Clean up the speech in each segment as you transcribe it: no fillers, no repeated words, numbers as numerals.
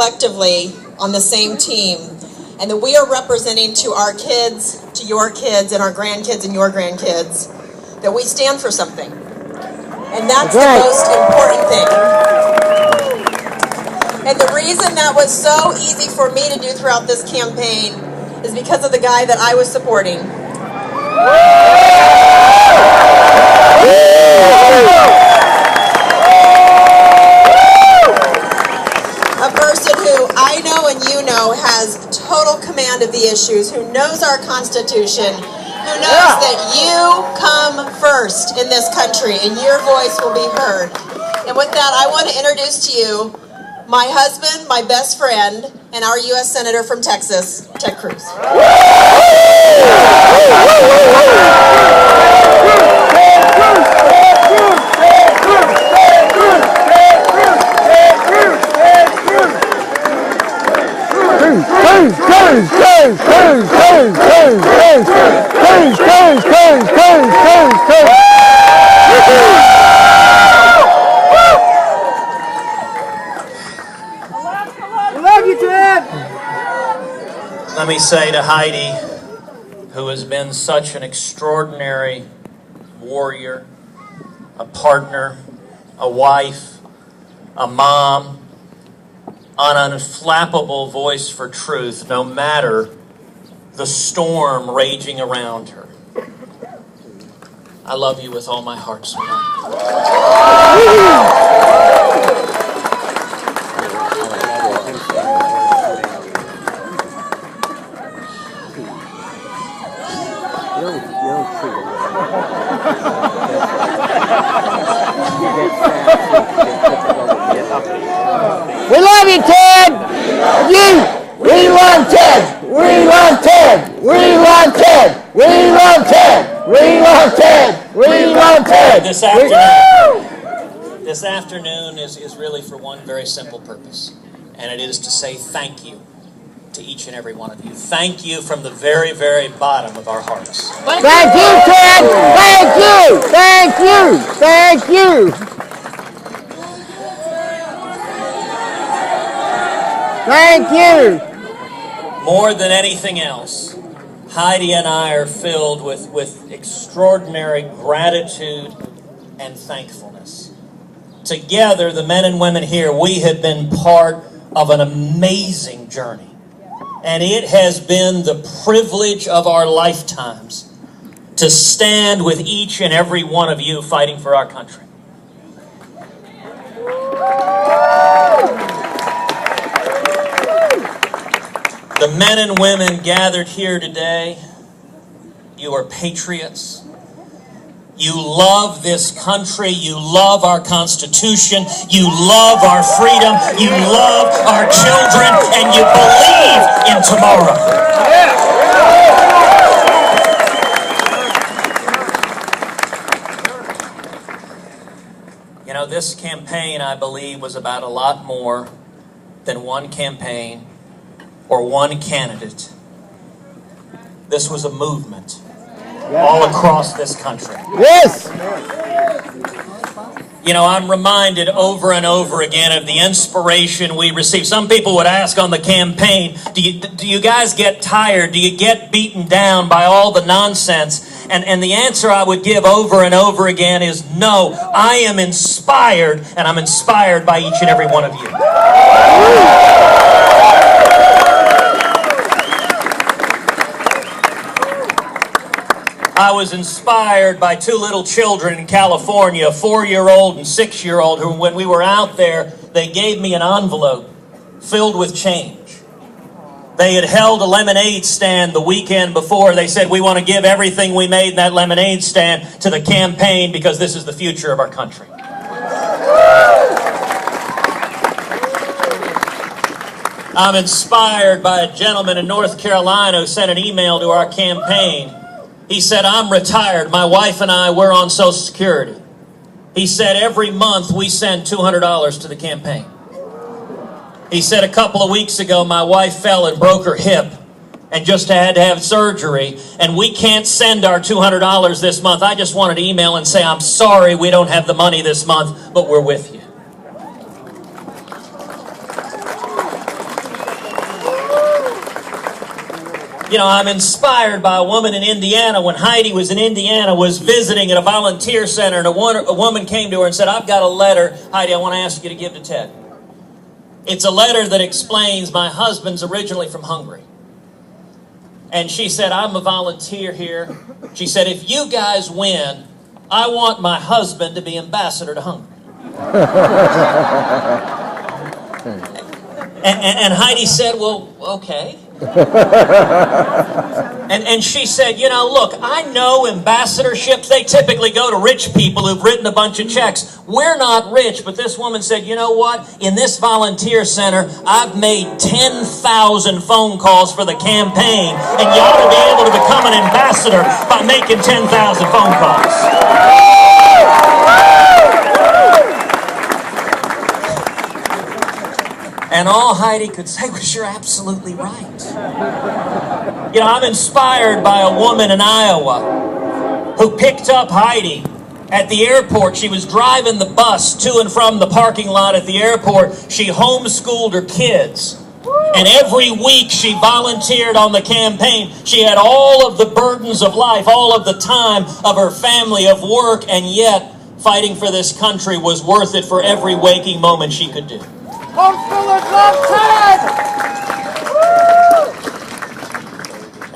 collectively on the same team, and that we are representing to our kids, to your kids, and our grandkids and your grandkids, that we stand for something. And that's the most important thing. And the reason that was so easy for me to do throughout this campaign is because of the guy that I was supporting. A person who I know and you know has total command of the issues, who knows our Constitution, who knows that you come first in this country and your voice will be heard. And with that, I want to introduce to you my husband, my best friend, and our U.S. Senator from Texas, Ted Cruz. Let me say to Heidi, who has been such an extraordinary warrior, a partner, a wife, a mom, an unflappable voice for truth, no matter the storm raging around her. I love you with all my heart, sweetheart. We love you, Ted! We love Ted! We love Ted! We love Ted! We love Ted! We love Ted! We love Ted! This afternoon is really for one very simple purpose, and it is to say thank you to each and every one of you. Thank you from the very, very bottom of our hearts. Thank you, Ted! Thank you! Thank you! Thank you! Thank you! More than anything else, Heidi and I are filled with extraordinary gratitude and thankfulness. Together, the men and women here, we have been part of an amazing journey. And it has been the privilege of our lifetimes to stand with each and every one of you fighting for our country. The men and women gathered here today, you are patriots. You love this country. You love our Constitution. You love our freedom. You love our children. And you believe in tomorrow. You know, this campaign, I believe, was about a lot more than one campaign or one candidate. This was a movement all across this country. Yes! You know, I'm reminded over and over again of the inspiration we receive. Some people would ask on the campaign, do you guys get tired? Do you get beaten down by all the nonsense? And the answer I would give over and over again is no. I am inspired, and I'm inspired by each and every one of you. I was inspired by two little children in California, a 4-year-old and 6-year-old, who, when we were out there, they gave me an envelope filled with change. They had held a lemonade stand the weekend before. They said, we want to give everything we made in that lemonade stand to the campaign because this is the future of our country. I'm inspired by a gentleman in North Carolina who sent an email to our campaign. He said, I'm retired. My wife and I, we're on Social Security. He said, every month we send $200 to the campaign. He said, a couple of weeks ago, my wife fell and broke her hip and just had to have surgery, and we can't send our $200 this month. I just wanted to email and say, I'm sorry we don't have the money this month, but we're with you. You know, I'm inspired by a woman in Indiana. When Heidi was in Indiana, was visiting at a volunteer center, and a woman came to her and said, I've got a letter, Heidi, I want to ask you to give to Ted. It's a letter that explains my husband's originally from Hungary. And she said, I'm a volunteer here. She said, if you guys win, I want my husband to be ambassador to Hungary. And Heidi said, well, okay. And she said, you know, look, I know ambassadorships, they typically go to rich people who've written a bunch of checks. We're not rich, but this woman said, you know what? In this volunteer center, I've made 10,000 phone calls for the campaign, and you ought to be able to become an ambassador by making 10,000 phone calls. And all Heidi could say was, you're absolutely right. You know, I'm inspired by a woman in Iowa who picked up Heidi at the airport. She was driving the bus to and from the parking lot at the airport. She homeschooled her kids. And every week she volunteered on the campaign. She had all of the burdens of life, all of the time of her family, of work, and yet fighting for this country was worth it for every waking moment she could do. Homeschoolers love Ted!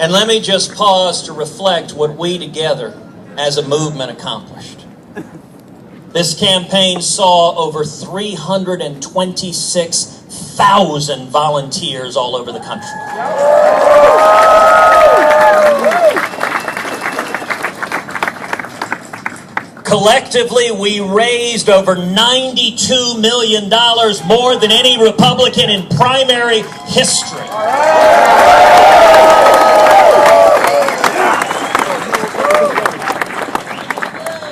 And let me just pause to reflect what we together as a movement accomplished. This campaign saw over 326,000 volunteers all over the country. Collectively, we raised over $92 million, more than any Republican in primary history.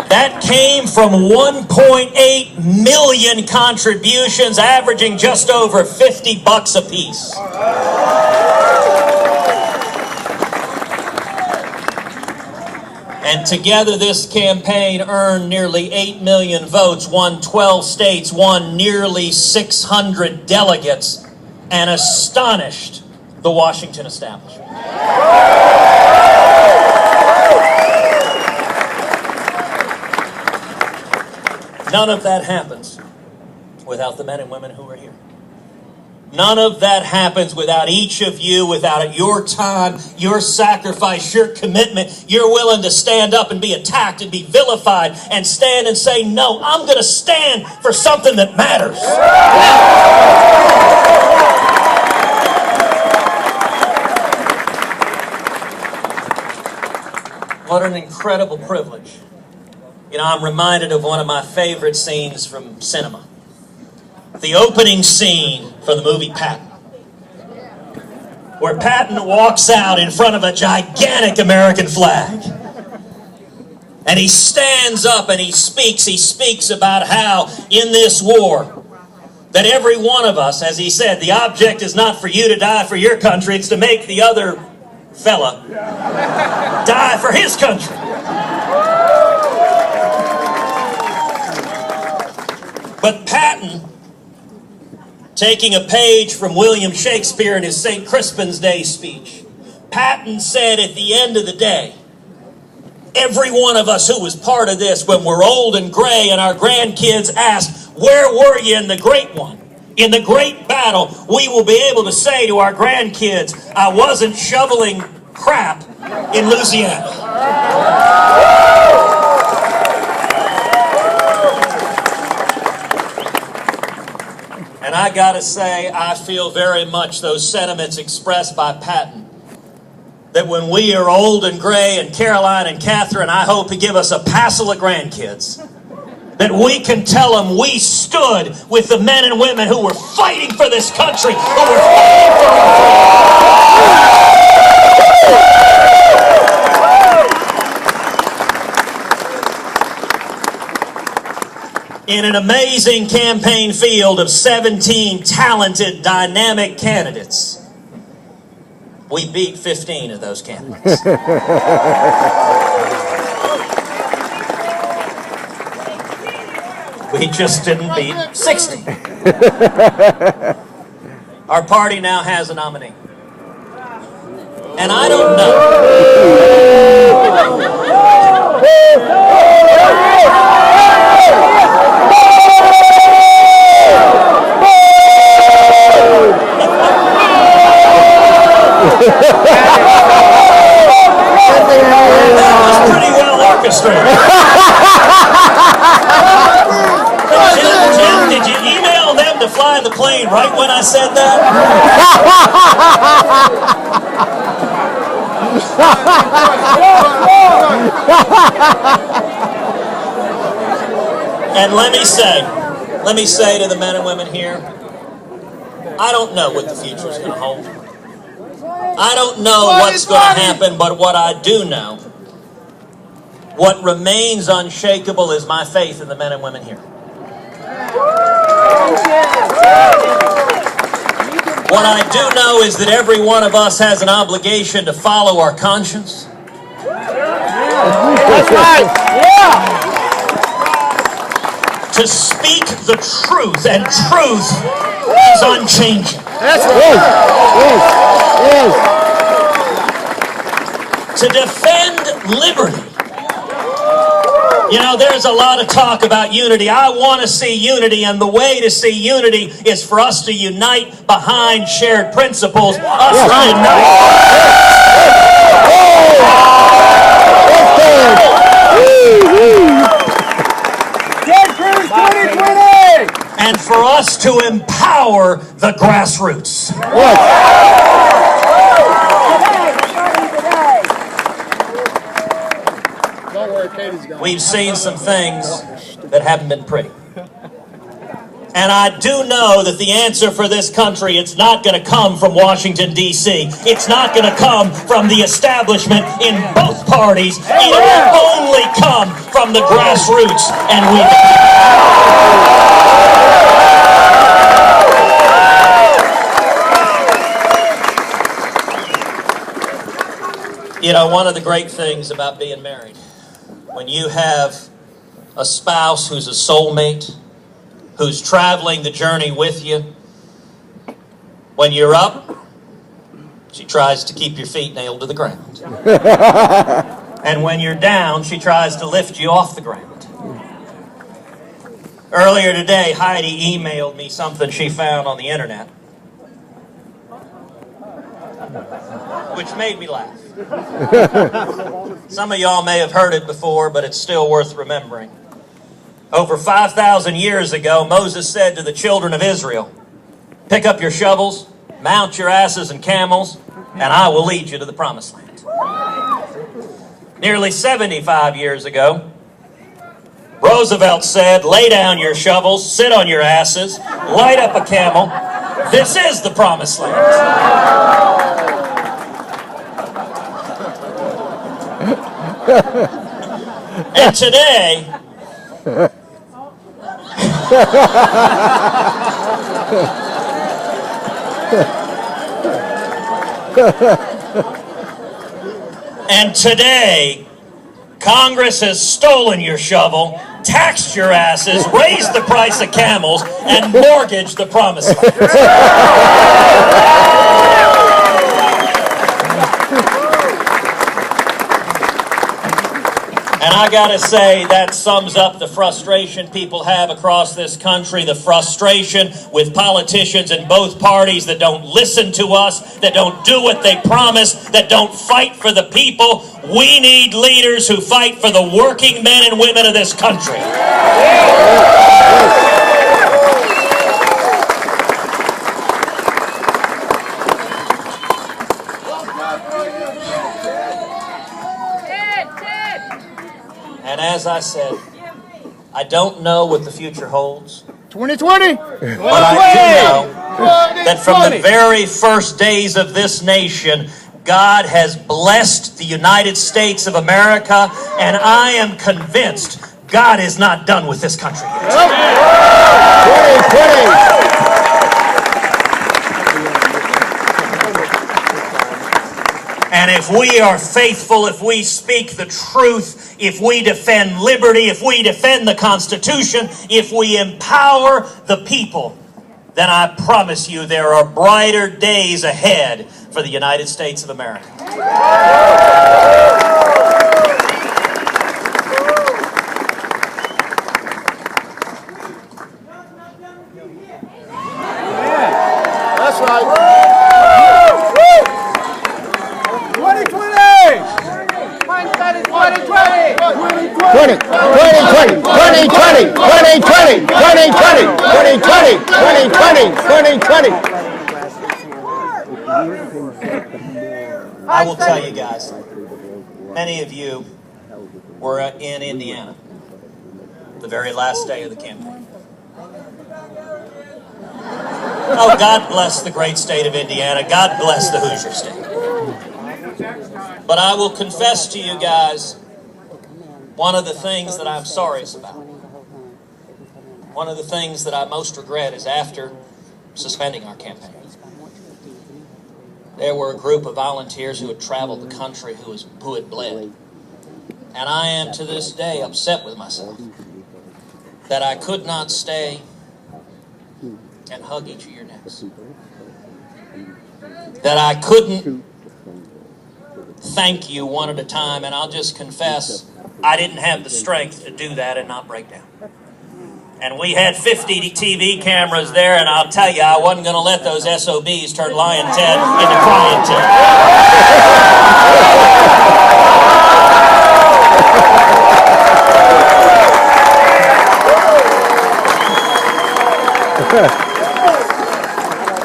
That came from 1.8 million contributions, averaging just over $50 a piece. And together this campaign earned nearly 8 million votes, won 12 states, won nearly 600 delegates, and astonished the Washington establishment. None of that happens without the men and women who are here. None of that happens without each of you, without your time, your sacrifice, your commitment. You're willing to stand up and be attacked and be vilified and stand and say, no, I'm going to stand for something that matters. What an incredible privilege. You know, I'm reminded of one of my favorite scenes from cinema. The opening scene for the movie Patton, where Patton walks out in front of a gigantic American flag. And he stands up and he speaks about how in this war, that every one of us, as he said, the object is not for you to die for your country, it's to make the other fella die for his country. But Patton, taking a page from William Shakespeare in his St. Crispin's Day speech, Patton said at the end of the day, every one of us who was part of this, when we're old and gray and our grandkids ask, where were you in the great one? In the great battle, we will be able to say to our grandkids, I wasn't shoveling crap in Louisiana. And I gotta say, I feel very much those sentiments expressed by Patton. That when we are old and gray, and Caroline and Catherine, I hope to give us a passel of grandkids, that we can tell them we stood with the men and women who were fighting for this country, who were fighting for our freedom. In an amazing campaign field of 17 talented, dynamic candidates, we beat 15 of those candidates. We just didn't beat 60. Our party now has a nominee. And I don't know. That was pretty well orchestrated. Jim, did you email them to fly the plane right when I said that? And let me say to the men and women here, I don't know what the future is going to hold. I don't know what's going to happen, but what I do know, what remains unshakable is my faith in the men and women here. What I do know is that every one of us has an obligation to follow our conscience. That's right. Yeah. To speak the truth, and truth is unchanging. That's right. Yes. To defend liberty. You know, there's a lot of talk about unity. I want to see unity, and the way to see unity is for us to unite behind shared principles. Us to unite. Cruz 2020! And for us to empower the grassroots. We've seen some things that haven't been pretty. And I do know that the answer for this country, it's not going to come from Washington, D.C. It's not going to come from the establishment in both parties. It will only come from the grassroots. And we... You know, one of the great things about being married, when you have a spouse who's a soulmate, who's traveling the journey with you, when you're up, she tries to keep your feet nailed to the ground. And when you're down, she tries to lift you off the ground. Earlier today, Heidi emailed me something she found on the internet, which made me laugh. Some of y'all may have heard it before, but it's still worth remembering. Over 5,000 years ago, Moses said to the children of Israel, "Pick up your shovels, mount your asses and camels, and I will lead you to the promised land." Nearly 75 years ago, Roosevelt said, "Lay down your shovels, sit on your asses, light up a camel. This is the promised land." And today, Congress has stolen your shovel, taxed your asses, raised the price of camels, and mortgaged the promised land. And I gotta say, that sums up the frustration people have across this country, the frustration with politicians in both parties that don't listen to us, that don't do what they promise, that don't fight for the people. We need leaders who fight for the working men and women of this country. And as I said, I don't know what the future holds. 2020! But I do know that from the very first days of this nation, God has blessed the United States of America, and I am convinced God is not done with this country yet. 2020! And if we are faithful, if we speak the truth, if we defend liberty, if we defend the Constitution, if we empower the people, then I promise you there are brighter days ahead for the United States of America. That's right. 2020. I will tell you guys, many of you were in Indiana the very last day of the campaign. Oh, God bless the great state of Indiana. God bless the Hoosier State. But I will confess to you guys, one of the things that I'm sorriest about, one of the things that I most regret is after suspending our campaign, there were a group of volunteers who had traveled the country who had bled. And I am to this day upset with myself that I could not stay and hug each of your necks. That I couldn't thank you one at a time, and I'll just confess, I didn't have the strength to do that and not break down. And we had 50 TV cameras there, and I'll tell you, I wasn't going to let those SOBs turn Lion Ted into Crying Ted.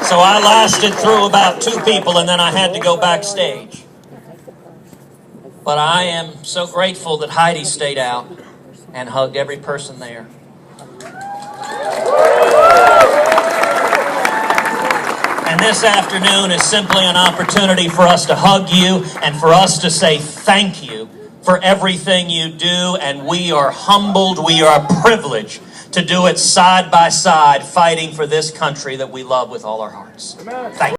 So I lasted through about 2 people, and then I had to go backstage. But I am so grateful that Heidi stayed out and hugged every person there. And this afternoon is simply an opportunity for us to hug you and for us to say thank you for everything you do. And we are humbled, we are privileged to do it side by side, fighting for this country that we love with all our hearts. Thank you.